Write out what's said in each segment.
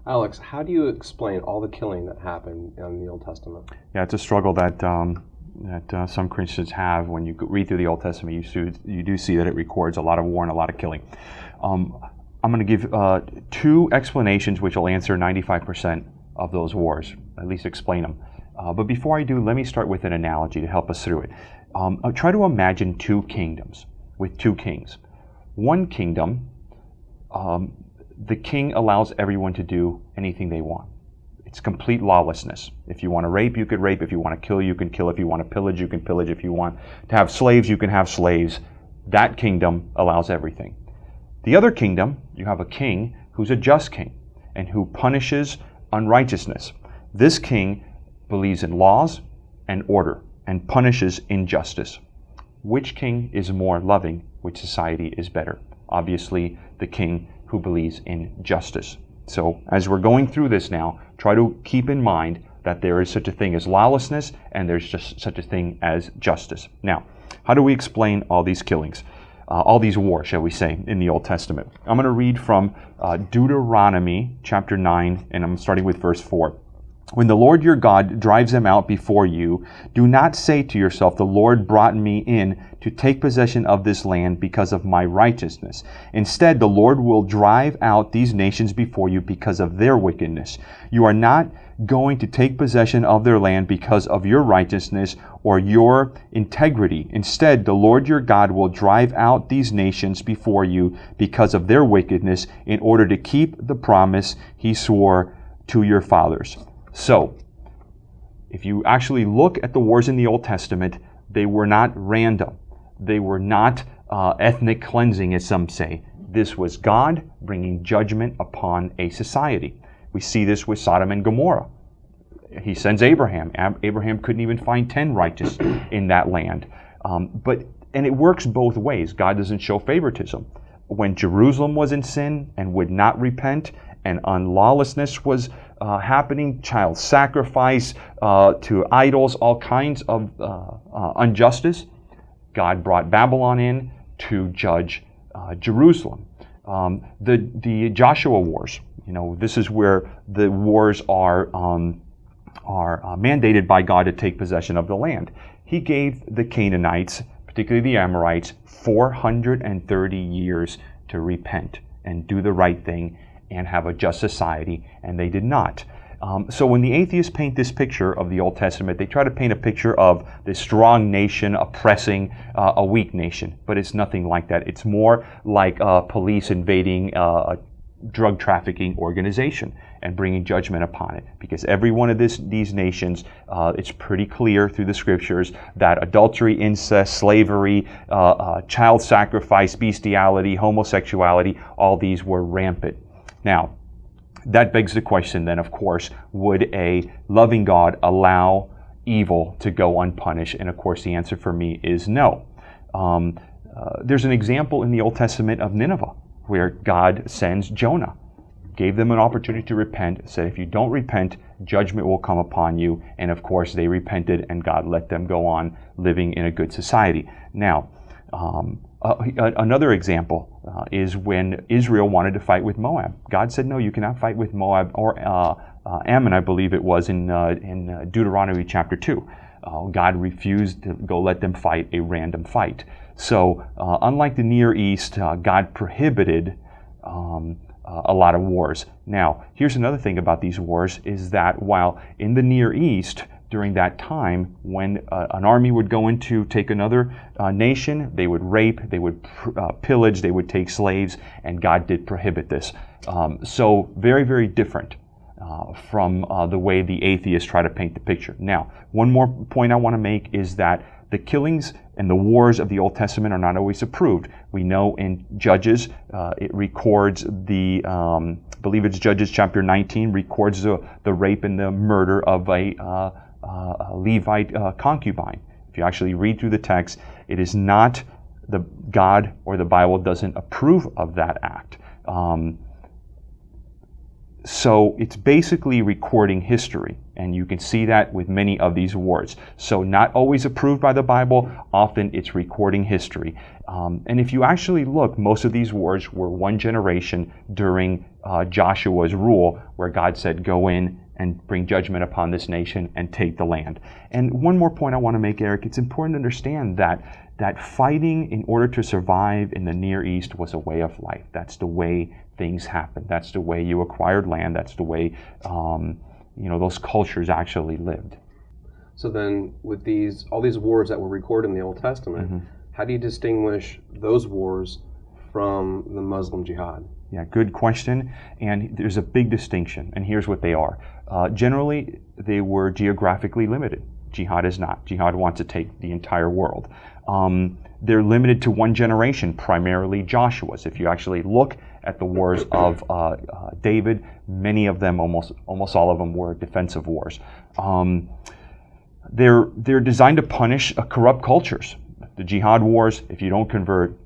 Alex, how do you explain all the killing that happened in the Old Testament? Yeah, it's a struggle that some Christians have. When you read through the Old Testament, you do see that it records a lot of war and a lot of killing. I'm going to give two explanations which will answer 95% of those wars, at least explain them. But before I do, let me start with an analogy to help us through it. Try to imagine two kingdoms with two kings. One kingdom, the king allows everyone to do anything they want. It's complete lawlessness. If you want to rape, you could rape. If you want to kill, you can kill. If you want to pillage, you can pillage. If you want to have slaves, you can have slaves. That kingdom allows everything. The other kingdom, you have a king who's a just king and who punishes unrighteousness. This king believes in laws and order and punishes injustice. Which king is more loving? Which society is better? Obviously, the king who believes in justice. So as we're going through this now, try to keep in mind that there is such a thing as lawlessness and there's just such a thing as justice. Now, how do we explain all these killings? All these wars, shall we say, in the Old Testament? I'm going to read from Deuteronomy chapter 9, and I'm starting with verse 4. When the Lord your God drives them out before you, do not say to yourself, the Lord brought me in to take possession of this land because of my righteousness. Instead, the Lord will drive out these nations before you because of their wickedness. You are not going to take possession of their land because of your righteousness or your integrity. Instead, the Lord your God will drive out these nations before you because of their wickedness in order to keep the promise he swore to your fathers. So, if you actually look at the wars in the Old Testament, they were not random. They were not ethnic cleansing, as some say. This was God bringing judgment upon a society. We see this with Sodom and Gomorrah. He sends Abraham. Abraham couldn't even find 10 righteous in that land. And it works both ways. God doesn't show favoritism. When Jerusalem was in sin and would not repent, and unlawlessness was happening, child sacrifice to idols, all kinds of injustice, God brought Babylon in to judge Jerusalem. The Joshua Wars, this is where the wars are mandated by God to take possession of the land. He gave the Canaanites, particularly the Amorites, 430 years to repent and do the right thing and have a just society, and they did not. So when the atheists paint this picture of the Old Testament, they try to paint a picture of this strong nation oppressing a weak nation, but it's nothing like that. It's more like police invading a drug trafficking organization and bringing judgment upon it. Because every one of these nations, it's pretty clear through the scriptures that adultery, incest, slavery, child sacrifice, bestiality, homosexuality, all these were rampant. Now, that begs the question then, of course, would a loving God allow evil to go unpunished? And of course, the answer for me is no. There's an example in the Old Testament of Nineveh, where God sends Jonah, gave them an opportunity to repent, said if you don't repent, judgment will come upon you. And of course, they repented, and God let them go on living in a good society. Now, another example is when Israel wanted to fight with Moab. God said, no, you cannot fight with Moab or Ammon, I believe it was in Deuteronomy chapter 2. God refused to go let them fight a random fight. So unlike the Near East, God prohibited a lot of wars. Now, here's another thing about these wars is that while in the Near East, during that time, when an army would go in to take another nation, they would rape, they would pillage, they would take slaves, and God did prohibit this. So very, very different from the way the atheists try to paint the picture. Now, one more point I want to make is that the killings and the wars of the Old Testament are not always approved. We know in Judges, it records I believe it's Judges chapter 19, records the rape and the murder of a Levite concubine. If you actually read through the text, it is not God or the Bible doesn't approve of that act. So it's basically recording history, and you can see that with many of these wars. So not always approved by the Bible, often it's recording history. And if you actually look, most of these wars were one generation during Joshua's rule, where God said, go in and bring judgment upon this nation and take the land. And one more point I want to make, Eric, it's important to understand that fighting in order to survive in the Near East was a way of life. That's the way things happened. That's the way you acquired land. That's the way those cultures actually lived. So then, with all these wars that were recorded in the Old Testament, how do you distinguish those wars from the Muslim jihad? Yeah, good question. And there's a big distinction, and here's what they are. Generally, they were geographically limited. Jihad is not. Jihad wants to take the entire world. They're limited to one generation, primarily Joshua's. If you actually look at the wars of David, many of them, almost all of them, were defensive wars. They're designed to punish corrupt cultures. The jihad wars, if you don't convert,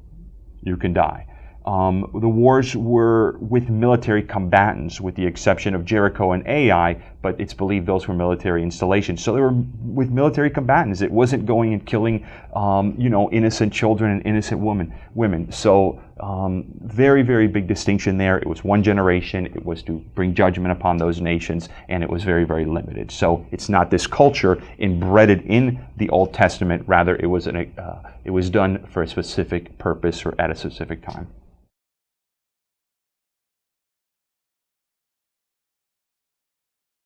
you can die. The wars were with military combatants, with the exception of Jericho and Ai, but it's believed those were military installations. So they were with military combatants. It wasn't going and killing, innocent children and innocent women. So very, very big distinction there. It was one generation. It was to bring judgment upon those nations, and it was very, very limited. So it's not this culture embedded in the Old Testament. Rather, it was done for a specific purpose or at a specific time.